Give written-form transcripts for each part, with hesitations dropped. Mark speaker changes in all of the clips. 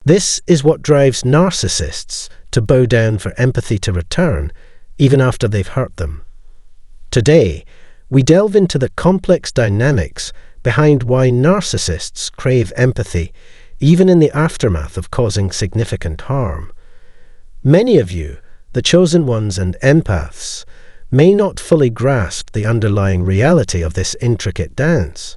Speaker 1: This is what drives narcissists to bow down for empathy to return, even after they've hurt them. Today, we delve into the complex dynamics behind why narcissists crave empathy, even in the aftermath of causing significant harm. Many of you, the chosen ones and empaths, may not fully grasp the underlying reality of this intricate dance.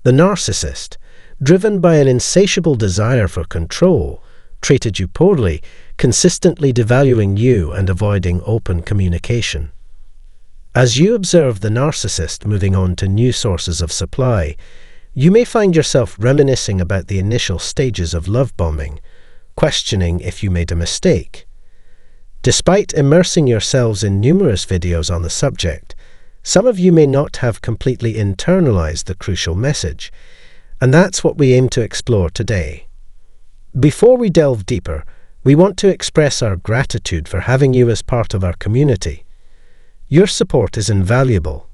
Speaker 1: The narcissist, driven by an insatiable desire for control, treated you poorly, consistently devaluing you and avoiding open communication. As you observe the narcissist moving on to new sources of supply, you may find yourself reminiscing about the initial stages of love bombing, questioning if you made a mistake. Despite immersing yourselves in numerous videos on the subject, some of you may not have completely internalized the crucial message, and that's what we aim to explore today. Before we delve deeper, we want to express our gratitude for having you as part of our community. Your support is invaluable.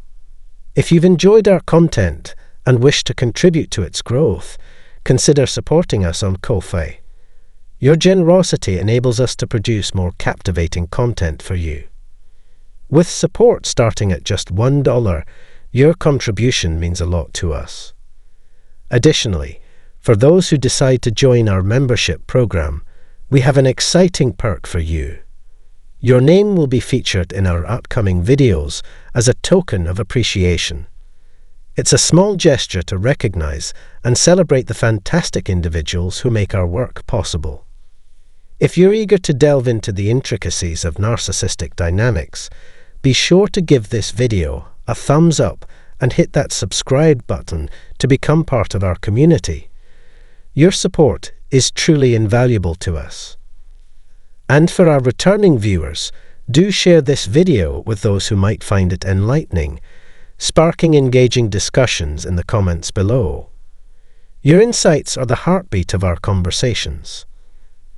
Speaker 1: If you've enjoyed our content and wish to contribute to its growth, consider supporting us on Ko-fi. Your generosity enables us to produce more captivating content for you. With support starting at just $1, your contribution means a lot to us. Additionally, for those who decide to join our membership program, we have an exciting perk for you. Your name will be featured in our upcoming videos as a token of appreciation. It's a small gesture to recognize and celebrate the fantastic individuals who make our work possible. If you're eager to delve into the intricacies of narcissistic dynamics, be sure to give this video a thumbs up and hit that subscribe button to become part of our community. Your support is truly invaluable to us. And for our returning viewers, do share this video with those who might find it enlightening, sparking engaging discussions in the comments below. Your insights are the heartbeat of our conversations.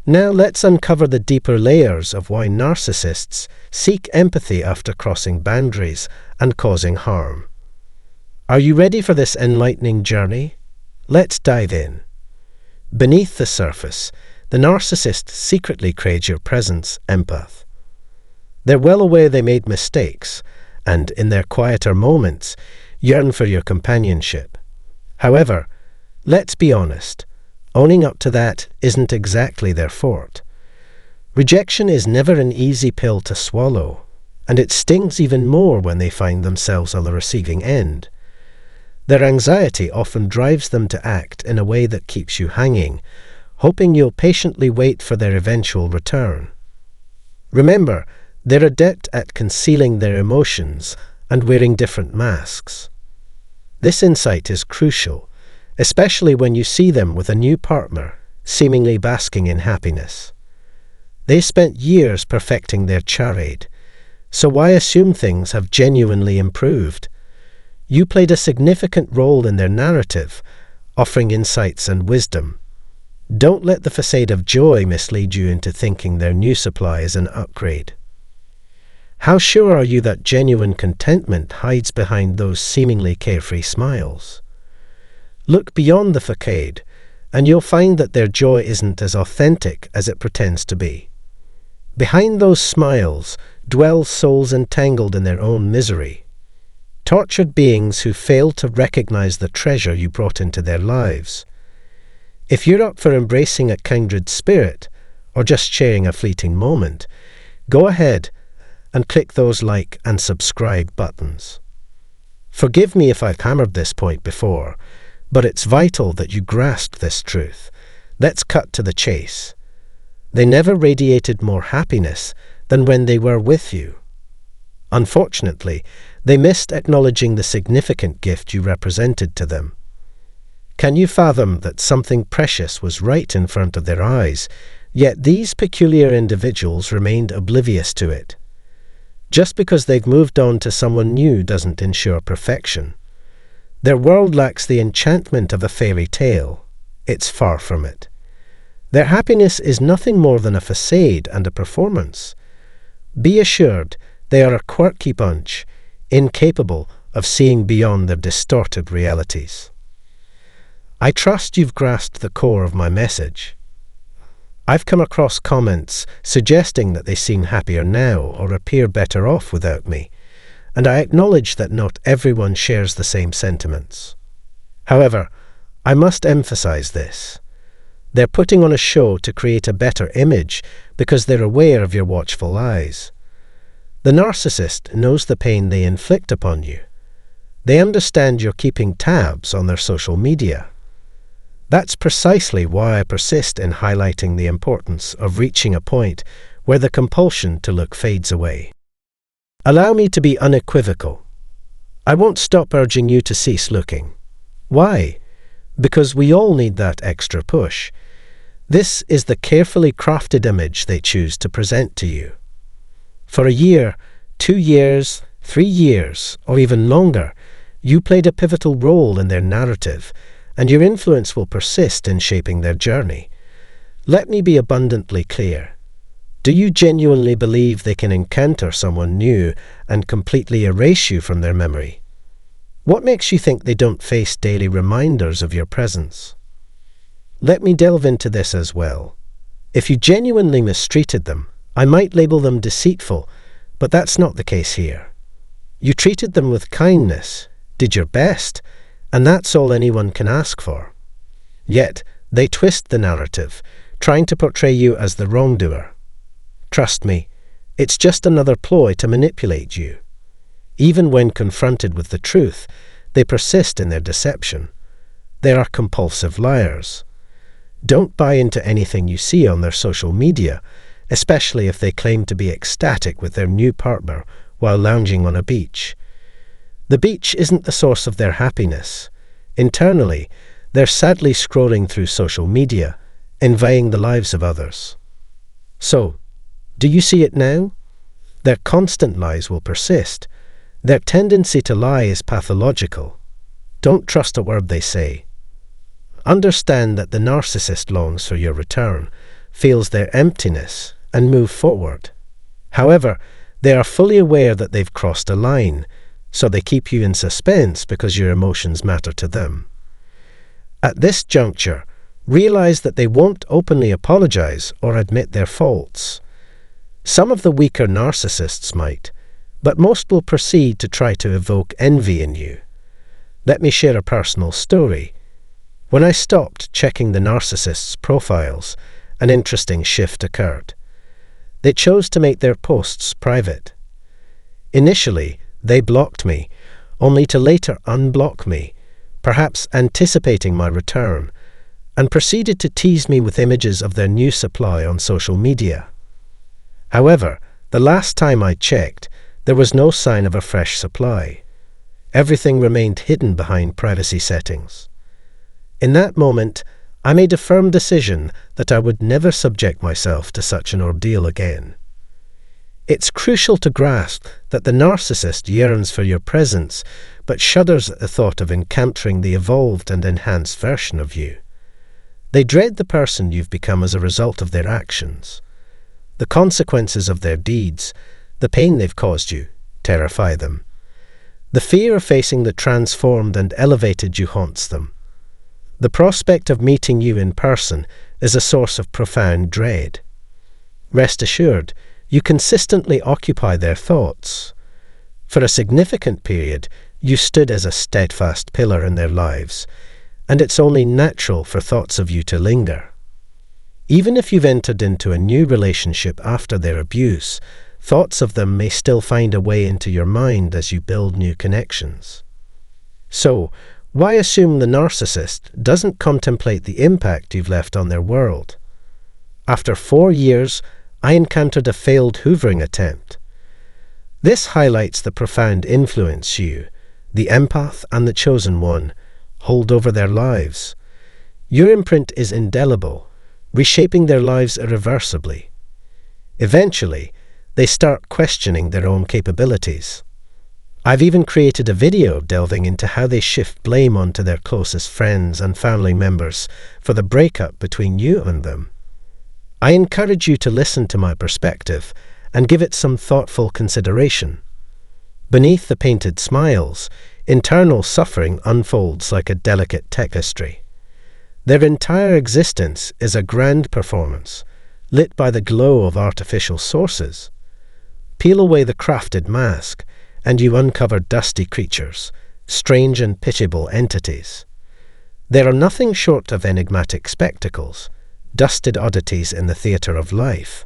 Speaker 1: Now let's uncover the deeper layers of why narcissists seek empathy after crossing boundaries and causing harm. Are you ready for this enlightening journey? Let's dive in. Beneath the surface, the narcissist secretly craves your presence, empath. They're well aware they made mistakes, and in their quieter moments, yearn for your companionship. However, let's be honest, owning up to that isn't exactly their forte. Rejection is never an easy pill to swallow, and it stings even more when they find themselves on the receiving end. Their anxiety often drives them to act in a way that keeps you hanging, hoping you'll patiently wait for their eventual return. Remember, they're adept at concealing their emotions and wearing different masks. This insight is crucial, especially when you see them with a new partner, seemingly basking in happiness. They spent years perfecting their charade, so why assume things have genuinely improved? You played a significant role in their narrative, offering insights and wisdom. Don't let the facade of joy mislead you into thinking their new supply is an upgrade. How sure are you that genuine contentment hides behind those seemingly carefree smiles? Look beyond the facade, and you'll find that their joy isn't as authentic as it pretends to be. Behind those smiles dwell souls entangled in their own misery, tortured beings who fail to recognize the treasure you brought into their lives. If you're up for embracing a kindred spirit, or just sharing a fleeting moment, go ahead and click those like and subscribe buttons. Forgive me if I've hammered this point before, but it's vital that you grasp this truth. Let's cut to the chase. They never radiated more happiness than when they were with you. Unfortunately, they missed acknowledging the significant gift you represented to them. Can you fathom that something precious was right in front of their eyes, yet these peculiar individuals remained oblivious to it? Just because they've moved on to someone new doesn't ensure perfection. Their world lacks the enchantment of a fairy tale. It's far from it. Their happiness is nothing more than a facade and a performance. Be assured they are a quirky bunch, incapable of seeing beyond their distorted realities. I trust you've grasped the core of my message. I've come across comments suggesting that they seem happier now or appear better off without me, and I acknowledge that not everyone shares the same sentiments. However, I must emphasize this. They're putting on a show to create a better image because they're aware of your watchful eyes. The narcissist knows the pain they inflict upon you. They understand you're keeping tabs on their social media. That's precisely why I persist in highlighting the importance of reaching a point where the compulsion to look fades away. Allow me to be unequivocal. I won't stop urging you to cease looking. Why? Because we all need that extra push. This is the carefully crafted image they choose to present to you. For a year, 2 years, 3 years, or even longer, you played a pivotal role in their narrative, and your influence will persist in shaping their journey. Let me be abundantly clear. Do you genuinely believe they can encounter someone new and completely erase you from their memory? What makes you think they don't face daily reminders of your presence? Let me delve into this as well. If you genuinely mistreated them, I might label them deceitful, but that's not the case here. You treated them with kindness, did your best, and that's all anyone can ask for. Yet, they twist the narrative, trying to portray you as the wrongdoer. Trust me, it's just another ploy to manipulate you. Even when confronted with the truth, they persist in their deception. They are compulsive liars. Don't buy into anything you see on their social media, especially if they claim to be ecstatic with their new partner while lounging on a beach. The beach isn't the source of their happiness. Internally, they're sadly scrolling through social media, envying the lives of others. So, do you see it now? Their constant lies will persist. Their tendency to lie is pathological. Don't trust a word they say. Understand that the narcissist longs for your return, feels their emptiness, and move forward. However, they are fully aware that they've crossed a line, so they keep you in suspense because your emotions matter to them. At this juncture, realize that they won't openly apologize or admit their faults. Some of the weaker narcissists might, but most will proceed to try to evoke envy in you. Let me share a personal story. When I stopped checking the narcissists' profiles, an interesting shift occurred. They chose to make their posts private. Initially, they blocked me, only to later unblock me, perhaps anticipating my return, and proceeded to tease me with images of their new supply on social media. However, the last time I checked, there was no sign of a fresh supply. Everything remained hidden behind privacy settings. In that moment, I made a firm decision that I would never subject myself to such an ordeal again. It's crucial to grasp that the narcissist yearns for your presence, but shudders at the thought of encountering the evolved and enhanced version of you. They dread the person you've become as a result of their actions. The consequences of their deeds, the pain they've caused you, terrify them. The fear of facing the transformed and elevated you haunts them. The prospect of meeting you in person is a source of profound dread. Rest assured, you consistently occupy their thoughts. For a significant period, you stood as a steadfast pillar in their lives, and it's only natural for thoughts of you to linger. Even if you've entered into a new relationship after their abuse, thoughts of them may still find a way into your mind as you build new connections. So, why assume the narcissist doesn't contemplate the impact you've left on their world? After 4 years, I encountered a failed hoovering attempt. This highlights the profound influence you, the empath and the chosen one, hold over their lives. Your imprint is indelible, reshaping their lives irreversibly. Eventually, they start questioning their own capabilities. I've even created a video delving into how they shift blame onto their closest friends and family members for the breakup between you and them. I encourage you to listen to my perspective and give it some thoughtful consideration. Beneath the painted smiles, internal suffering unfolds like a delicate tapestry. Their entire existence is a grand performance, lit by the glow of artificial sources. Peel away the crafted mask, and you uncover dusty creatures, strange and pitiable entities. They are nothing short of enigmatic spectacles, dusted oddities in the theatre of life.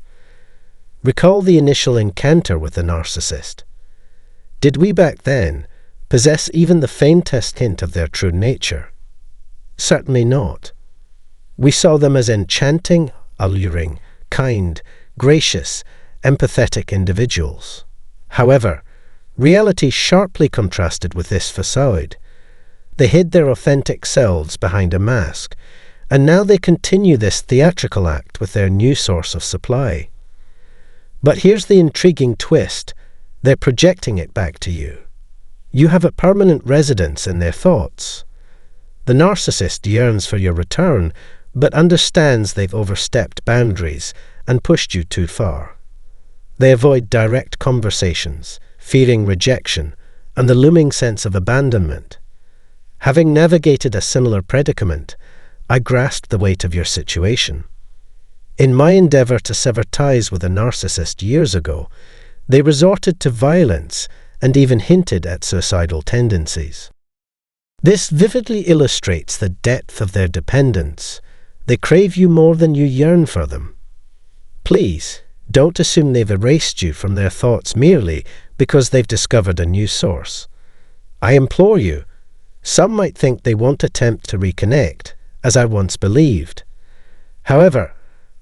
Speaker 1: Recall the initial encounter with the narcissist. Did we back then possess even the faintest hint of their true nature? Certainly not. We saw them as enchanting, alluring, kind, gracious, empathetic individuals. However, reality sharply contrasted with this facade. They hid their authentic selves behind a mask, and now they continue this theatrical act with their new source of supply. But here's the intriguing twist. They're projecting it back to you. You have a permanent residence in their thoughts. The narcissist yearns for your return, but understands they've overstepped boundaries and pushed you too far. They avoid direct conversations, fearing rejection and the looming sense of abandonment. Having navigated a similar predicament, I grasped the weight of your situation. In my endeavour to sever ties with a narcissist years ago, they resorted to violence and even hinted at suicidal tendencies. This vividly illustrates the depth of their dependence. They crave you more than you yearn for them. Please, don't assume they've erased you from their thoughts merely because they've discovered a new source. I implore you, some might think they won't attempt to reconnect, as I once believed. However,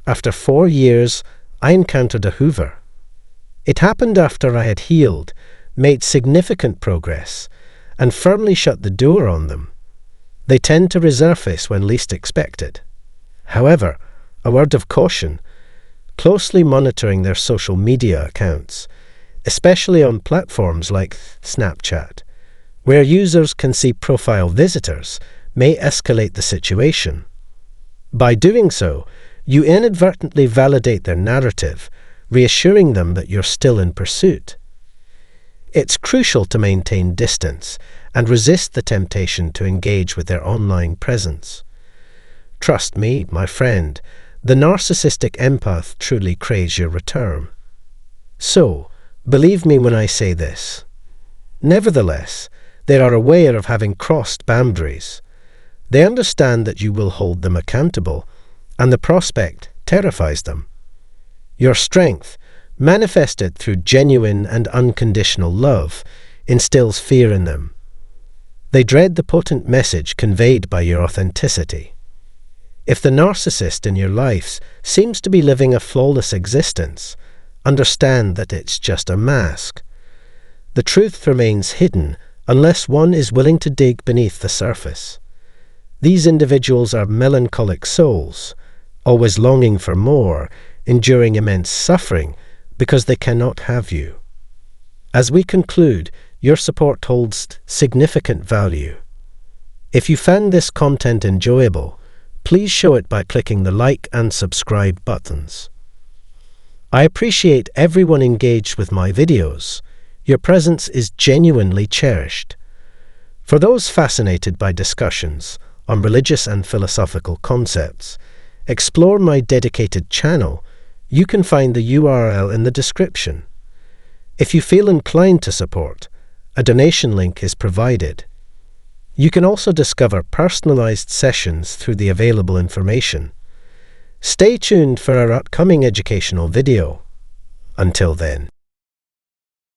Speaker 1: after 4 years, I encountered a Hoover. It happened after I had healed, made significant progress, and firmly shut the door on them. They tend to resurface when least expected. However, a word of caution, closely monitoring their social media accounts, especially on platforms like Snapchat, where users can see profile visitors, may escalate the situation. By doing so, you inadvertently validate their narrative, reassuring them that you're still in pursuit. It's crucial to maintain distance and resist the temptation to engage with their online presence. Trust me, my friend, the narcissistic empath truly craves your return. So, believe me when I say this. Nevertheless, they are aware of having crossed boundaries. They understand that you will hold them accountable, and the prospect terrifies them. Your strength, manifested through genuine and unconditional love, instills fear in them. They dread the potent message conveyed by your authenticity. If the narcissist in your life seems to be living a flawless existence, understand that it's just a mask. The truth remains hidden unless one is willing to dig beneath the surface. These individuals are melancholic souls, always longing for more, enduring immense suffering because they cannot have you. As we conclude, your support holds significant value. If you found this content enjoyable, please show it by clicking the like and subscribe buttons. I appreciate everyone engaged with my videos. Your presence is genuinely cherished. For those fascinated by discussions on religious and philosophical concepts, explore my dedicated channel. You can find the URL in the description. If you feel inclined to support, a donation link is provided. You can also discover personalized sessions through the available information. Stay tuned for our upcoming educational video. Until then.